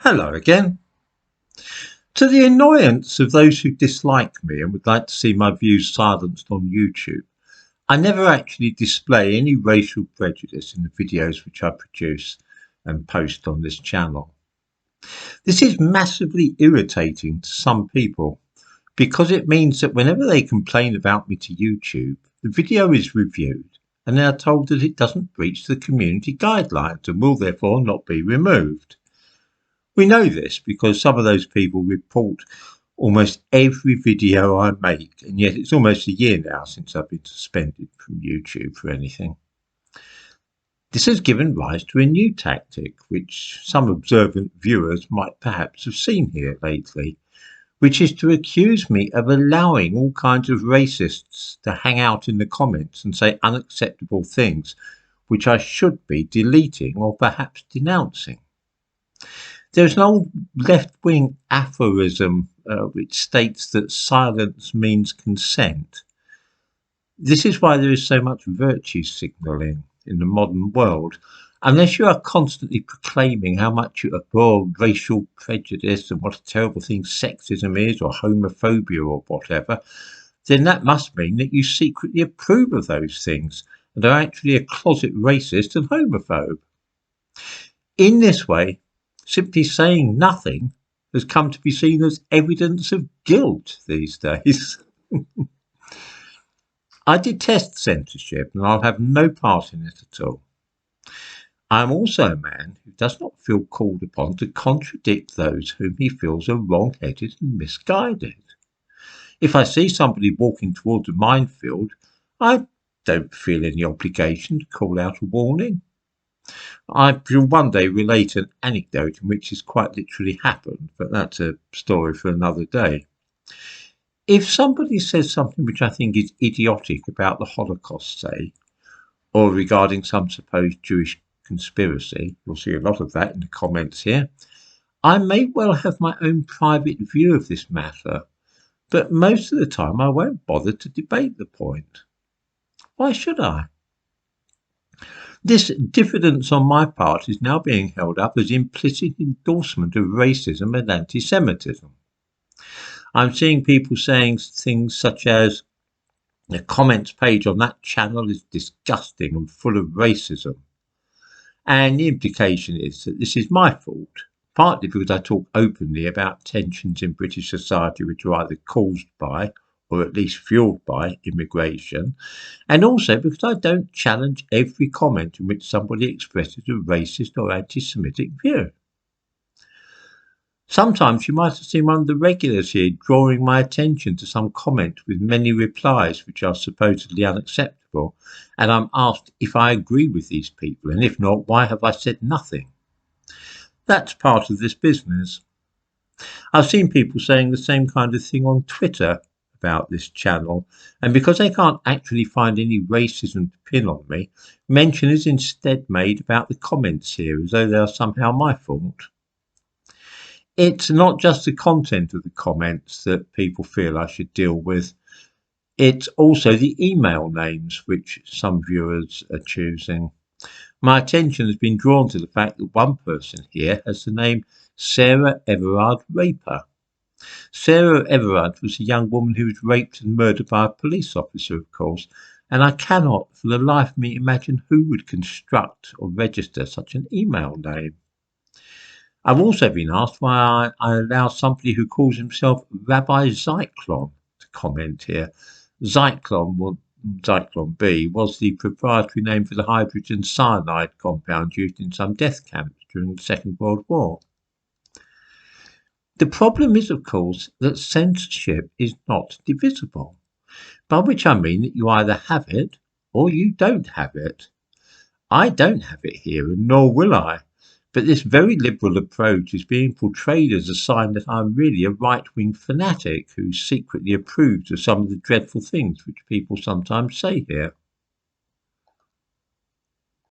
Hello again. To the annoyance of those who dislike me and would like to see my views silenced on YouTube, I never actually display any racial prejudice in the videos which I produce and post on this channel. This is massively irritating to some people because it means that whenever they complain about me to YouTube, the video is reviewed and they are told that it doesn't breach the community guidelines and will therefore not be removed. We know this because some of those people report almost every video I make, and yet it's almost a year now since I've been suspended from YouTube for anything. This has given rise to a new tactic, which some observant viewers might perhaps have seen here lately, which is to accuse me of allowing all kinds of racists to hang out in the comments and say unacceptable things, which I should be deleting or perhaps denouncing. There's an old left-wing aphorism which states that silence means consent. This is why there is so much virtue signalling in the modern world. Unless you are constantly proclaiming how much you abhor racial prejudice and what a terrible thing sexism is or homophobia or whatever, then that must mean that you secretly approve of those things and are actually a closet racist and homophobe. In this way, simply saying nothing has come to be seen as evidence of guilt these days. I detest censorship and I'll have no part in it at all. I am also a man who does not feel called upon to contradict those whom he feels are wrong-headed and misguided. If I see somebody walking towards a minefield, I don't feel any obligation to call out a warning. I will one day relate an anecdote in which this quite literally happened, but that's a story for another day. If somebody says something which I think is idiotic about the Holocaust, say, or regarding some supposed Jewish conspiracy, you'll see a lot of that in the comments here, I may well have my own private view of this matter, but most of the time I won't bother to debate the point. Why should I? This diffidence on my part is now being held up as implicit endorsement of racism and anti-Semitism. I'm seeing people saying things such as, the comments page on that channel is disgusting and full of racism. And the implication is that this is my fault, partly because I talk openly about tensions in British society which are either caused by or at least fueled by immigration, and also because I don't challenge every comment in which somebody expresses a racist or anti-Semitic view. Sometimes you might have seen one of the regulars here drawing my attention to some comment with many replies which are supposedly unacceptable, and I'm asked if I agree with these people, and if not, why have I said nothing? That's part of this business. I've seen people saying the same kind of thing on Twitter about this channel, and because they can't actually find any racism to pin on me, mention is instead made about the comments here as though they are somehow my fault. It's not just the content of the comments that people feel I should deal with, it's also the email names which some viewers are choosing. My attention has been drawn to the fact that one person here has the name Sarah Everard Raper. Sarah Everard was a young woman who was raped and murdered by a police officer, of course, and I cannot for the life of me imagine who would construct or register such an email name. I've also been asked why I allow somebody who calls himself Rabbi Zyklon to comment here. Zyklon B was the proprietary name for the hydrogen cyanide compound used in some death camps during the Second World War. The problem is, of course, that censorship is not divisible, by which I mean that you either have it or you don't have it. I don't have it here, and nor will I, but this very liberal approach is being portrayed as a sign that I'm really a right-wing fanatic who secretly approves of some of the dreadful things which people sometimes say here.